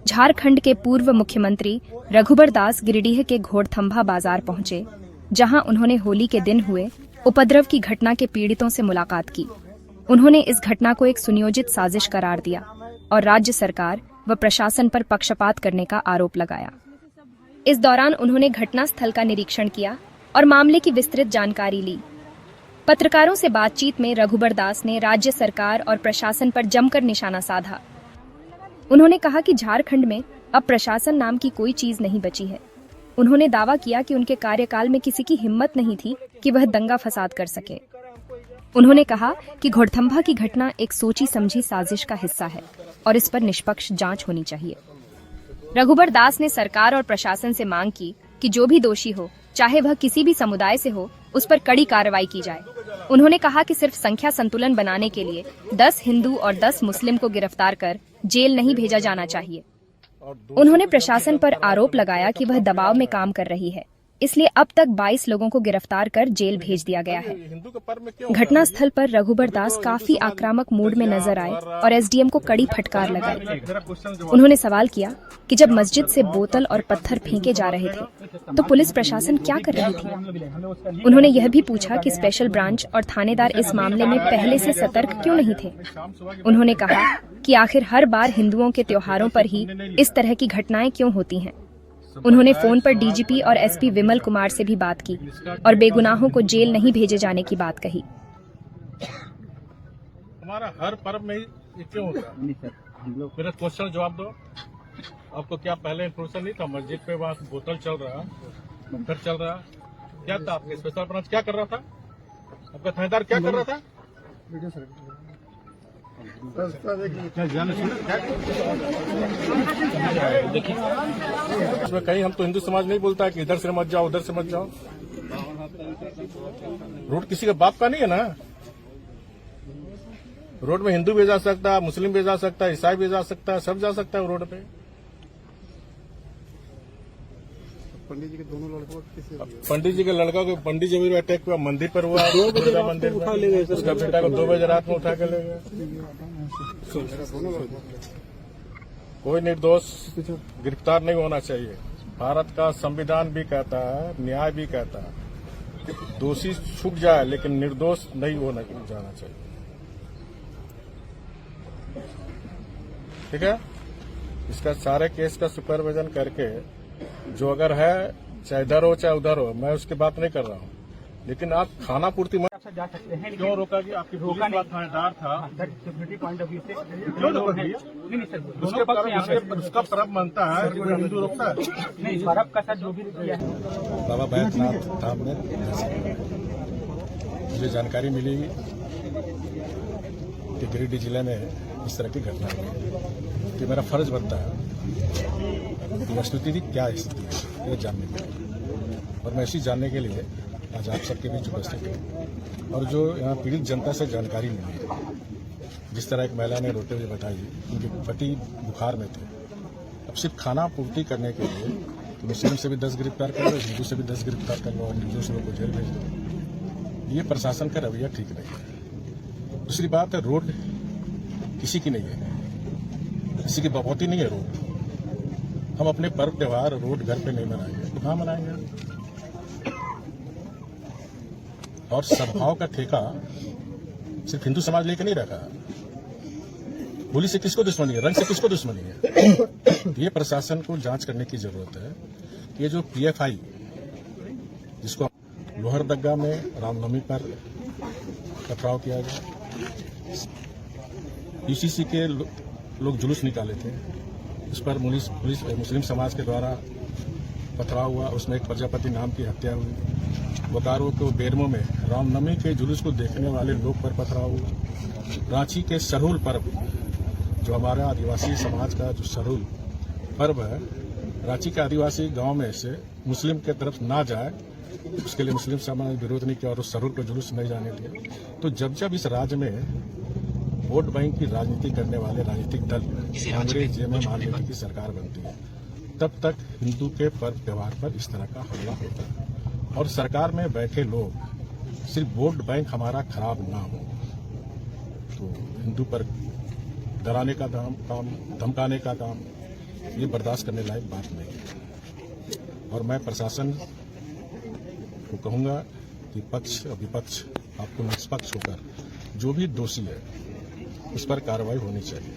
झारखंड के पूर्व मुख्यमंत्री रघुबर दास गिरिडीह के घोड़थंभा बाजार पहुंचे, जहां उन्होंने होली के दिन हुए उपद्रव की घटना के पीड़ितों से मुलाकात की। उन्होंने इस घटना को एक सुनियोजित साजिश करार दिया और राज्य सरकार व प्रशासन पर पक्षपात करने का आरोप लगाया। इस दौरान उन्होंने घटनास्थल का निरीक्षण किया और मामले की विस्तृत जानकारी ली। पत्रकारों से बातचीत में रघुबर दास ने राज्य सरकार और प्रशासन पर जमकर निशाना साधा। उन्होंने कहा कि झारखंड में अब प्रशासन नाम की कोई चीज नहीं बची है। उन्होंने दावा किया कि उनके कार्यकाल में किसी की हिम्मत नहीं थी कि वह दंगा फसाद कर सके। उन्होंने कहा कि घोड़थंभा की घटना एक सोची समझी साजिश का हिस्सा है और इस पर निष्पक्ष जांच होनी चाहिए। रघुबर दास ने सरकार और प्रशासन से मांग की कि जो भी दोषी हो, चाहे वह किसी भी समुदाय से हो, उस पर कड़ी कार्रवाई की जाए। उन्होंने कहा कि सिर्फ संख्या संतुलन बनाने के लिए 10 हिंदू और 10 मुस्लिम को गिरफ्तार कर जेल नहीं भेजा जाना चाहिए। उन्होंने प्रशासन पर आरोप लगाया कि वह दबाव में काम कर रही है, इसलिए अब तक 22 लोगों को गिरफ्तार कर जेल भेज दिया गया है। घटनास्थल पर रघुबर दास काफी आक्रामक मूड में नजर आए और एसडीएम को कड़ी फटकार लगाई। उन्होंने सवाल किया कि जब मस्जिद से बोतल और पत्थर फेंके जा रहे थे तो पुलिस प्रशासन क्या कर रही थी। उन्होंने यह भी पूछा कि स्पेशल ब्रांच और थानेदार इस मामले में पहले से सतर्क क्यों नहीं थे। उन्होंने कहा कि आखिर हर बार हिंदुओं के त्योहारों पर ही इस तरह की घटनाएं क्यों होती हैं। उन्होंने फोन पर डीजीपी और एसपी विमल कुमार से भी बात की और बेगुनाहों को जेल नहीं भेजे जाने की बात कही। हमारा हर पर्व में ये क्यों होता है? मेरा क्वेश्चन जवाब दो। आपको क्या पहले इन्फॉर्मेशन नहीं था? मस्जिद पे वहाँ बोतल चल रहा, पत्थर चल रहा, क्या था? आपके स्पेशल ब्रांच क्या कर रहा था? आपका थानेदार क्या कर रहा था? इसमें कहीं हम तो हिंदू समाज नहीं बोलता है कि इधर से मत जाओ उधर से मत जाओ। रोड किसी का बाप का नहीं है ना। रोड में हिंदू भी जा सकता है, मुस्लिम भी जा सकता है, ईसाई भी जा सकता है, सब जा सकता है रोड पे। पंडित जी के दोनों लड़कों पंडित जी के लड़का को पंडित जी भी अटैक हुआ, मंदिर पर हुआ, मंदिर उठा ले गए, उसका बेटा को 2 बजे रात में उठा के ले गए। कोई निर्दोष गिरफ्तार नहीं होना चाहिए। भारत का संविधान भी कहता है, न्याय भी कहता है, दोषी छूट जाए लेकिन निर्दोष नहीं होना जाना चाहिए। ठीक है, इसका सारे केस का सुपरविजन करके जो अगर है, चाहे इधर हो चाहे उधर हो, मैं उसकी बात नहीं कर रहा हूँ, लेकिन आप खाना पूर्ति मत जा सकते हैं। क्यों रोका जी? आपकी रोका नहीं, थानेदार था, सिक्योरिटी पॉइंट ऑफ व्यू से क्यों रोका? नहीं सर, उसके पक्ष में उसका पर्व मनता है, हिंदू रोकता है नहीं। पर्व का सर जो भी किया है। बाबा बैद्यनाथ धाम में मुझे जानकारी मिली कि गिरिडीह जिले में इस तरह की घटना हुई, कि मेरा फर्ज बनता है कि वस्तुस्थिति क्या स्थिति है ये जानने के लिए, और मैं इसी जानने के लिए आज आप सबके बीच उपस्थित हूँ। और जो यहाँ पीड़ित जनता से जानकारी मिली, जिस तरह एक महिला ने रोते हुए बताई, उनके पति बुखार में थे। अब सिर्फ खाना पूर्ति करने के लिए मुस्लिम से भी 10 गिरफ्तार कर लो, हिंदू से भी 10 गिरफ्तार कर लो और निर्दोष लोगों को जेल भेज दो। ये प्रशासन का रवैया ठीक नहीं है। दूसरी बात है, रोड किसी की नहीं है, किसी की बपौती नहीं है रोड। हम अपने पर्व त्योहार रोड घर पे नहीं मनाएंगे तो कहाँ मनाएंगे? और सद्भाव का ठेका सिर्फ हिंदू समाज लेकर नहीं रखा। होली से किसको दुश्मनी है? रंग से किसको दुश्मनी है? ये प्रशासन को जांच करने की जरूरत है। ये जो पीएफआई, जिसको लोहरदगा में रामनवमी पर पथराव किया गया, यूसीसी के लोग जुलूस निकाले थे, उस पर मुस्लिम समाज के द्वारा पथराव हुआ, उसमें एक प्रजापति नाम की हत्या हुई। बोकारो के बेरमो में रामनवमी के जुलूस को देखने वाले लोग पर पथराव हुआ। रांची के सरहुल पर्व, जो हमारा आदिवासी समाज का जो सरहुल पर्व है, रांची के आदिवासी गांव में से मुस्लिम के तरफ ना जाए, उसके लिए मुस्लिम समाज ने विरोध नहीं किया और उस सरहुल को जुलूस नहीं जाने दिया। तो जब जब इस राज्य में वोट बैंक की राजनीति करने वाले राजनीतिक दल कांग्रेस जेएमएम आरजेडी की सरकार बनती है, तब तक हिंदू के पर्व त्योहार पर इस तरह का हमला होता है। और सरकार में बैठे लोग सिर्फ वोट बैंक हमारा खराब ना हो तो हिंदू पर डराने का काम, धमकाने का काम, ये बर्दाश्त करने लायक बात नहीं है। और मैं प्रशासन को कहूंगा कि पक्ष और विपक्ष आपको निष्पक्ष होकर जो भी दोषी है उस पर कार्रवाई होनी चाहिए।